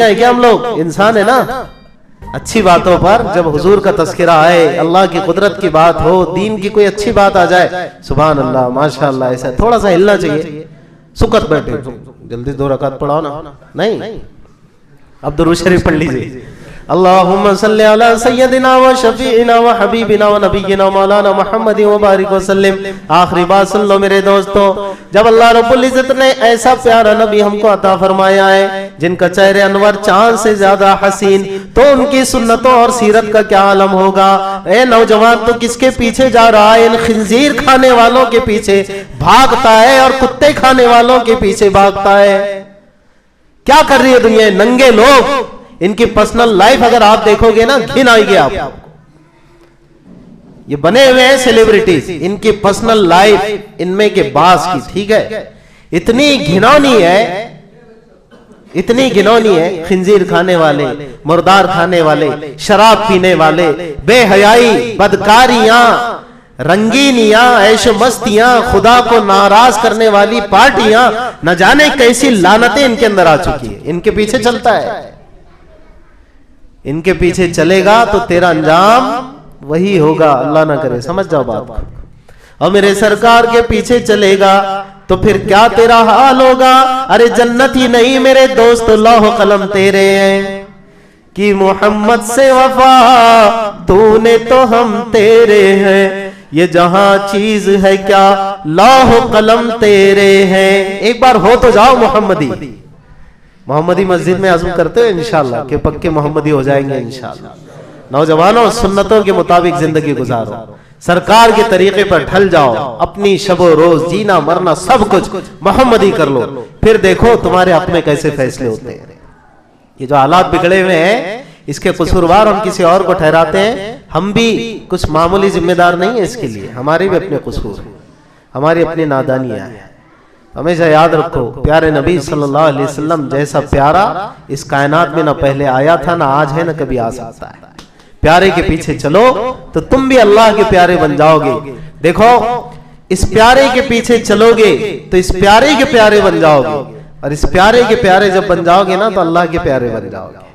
ہے کہ ہم لوگ انسان ہے نا، اچھی باتوں پر جب حضور کا تذکرہ آئے، اللہ کی قدرت کی بات ہو، دین کی کوئی اچھی بات آ جائے، سبحان اللہ ماشاءاللہ، ایسا تھوڑا سا ہلنا چاہیے، سکت بیٹھے، جلدی 2 رکعت پڑھاؤ نا، نہیں، اب درود شریف پڑھ لیجئے، اللہم صلی علی سیدنا و شفیعنا و حبیبنا و نبینا مولانا محمد و بارک وسلم۔ آخری بات سن لو میرے دوستو، جب اللہ رب العزت نے ایسا پیارا نبی ہم کو عطا فرمایا ہے جن کا چہرے انور چاند سے زیادہ حسین، تو ان کی سنتوں اور سیرت کا کیا عالم ہوگا؟ اے نوجوان، تو کس کے پیچھے جا رہا ہے؟ ان خنزیر کھانے والوں کے پیچھے بھاگتا ہے اور کتے کھانے والوں کے پیچھے بھاگتا ہے۔ کیا کر رہی ہے دنیا؟ ننگے لوگ، ان کی پرسنل لائف اگر آپ دیکھو گے نا، گھن آئے گی آپ کو۔ یہ بنے ہوئے ہیں سیلیبریٹیز، ان کی پرسنل لائف ان میں کے باس کی، ٹھیک ہے، اتنی گھنونی ہے، اتنی گھنونی ہے، خنزیر کھانے والے، مردار کھانے والے، شراب پینے والے، بے حیائی، بدکاریاں، رنگینیاں، عیش و مستیاں، خدا کو ناراض کرنے والی پارٹیاں، نہ جانے کیسی لعنتیں ان کے اندر آ چکی ہیں۔ ان کے پیچھے چلتا ہے، ان کے پیچھے چلے گا تو تیرا انجام وہی ہوگا، اللہ نہ کرے، سمجھ جاؤ بات کو۔ اور میرے سرکار کے پیچھے چلے گا تو پھر کیا تیرا حال ہوگا؟ ارے جنت ہی نہیں میرے دوست، لوح قلم تیرے ہیں کہ محمد سے وفا تو نے تو ہم تیرے ہیں، یہ جہاں چیز ہے کیا لوح قلم تیرے ہیں۔ ایک بار ہو تو جاؤ محمدی مسجد میں عزم کرتے ہیں انشاءاللہ کہ پکے محمدی ہو جائیں گے انشاءاللہ۔ نوجوانوں، سنتوں کے مطابق زندگی گزارو، سرکار کے طریقے پر ڈھل جاؤ، اپنی شب و روز، جینا مرنا سب کچھ محمدی کر لو، پھر دیکھو تمہارے حق میں کیسے فیصلے ہوتے ہیں۔ یہ جو حالات بگڑے ہوئے ہیں، اس کے قصوروار ہم کسی اور کو ٹھہراتے ہیں، ہم بھی کچھ معمولی ذمہ دار نہیں ہیں اس کے لیے، ہمارے بھی اپنے قصور ہیں، ہماری اپنی نادانیاں ہیں۔ ہمیشہ یاد رکھو، پیارے نبی صلی اللہ علیہ وسلم جیسا پیارا اس کائنات میں نہ پہلے آیا تھا، نہ آج ہے، نہ کبھی آ سکتا ہے۔ پیارے کے پیچھے چلو تو تم بھی اللہ کے پیارے بن جاؤ گے۔ دیکھو، اس پیارے کے پیچھے چلو گے تو اس پیارے کے پیارے بن جاؤ گے، اور اس پیارے کے پیارے جب بن جاؤ گے نا تو اللہ کے پیارے بن جاؤ گے۔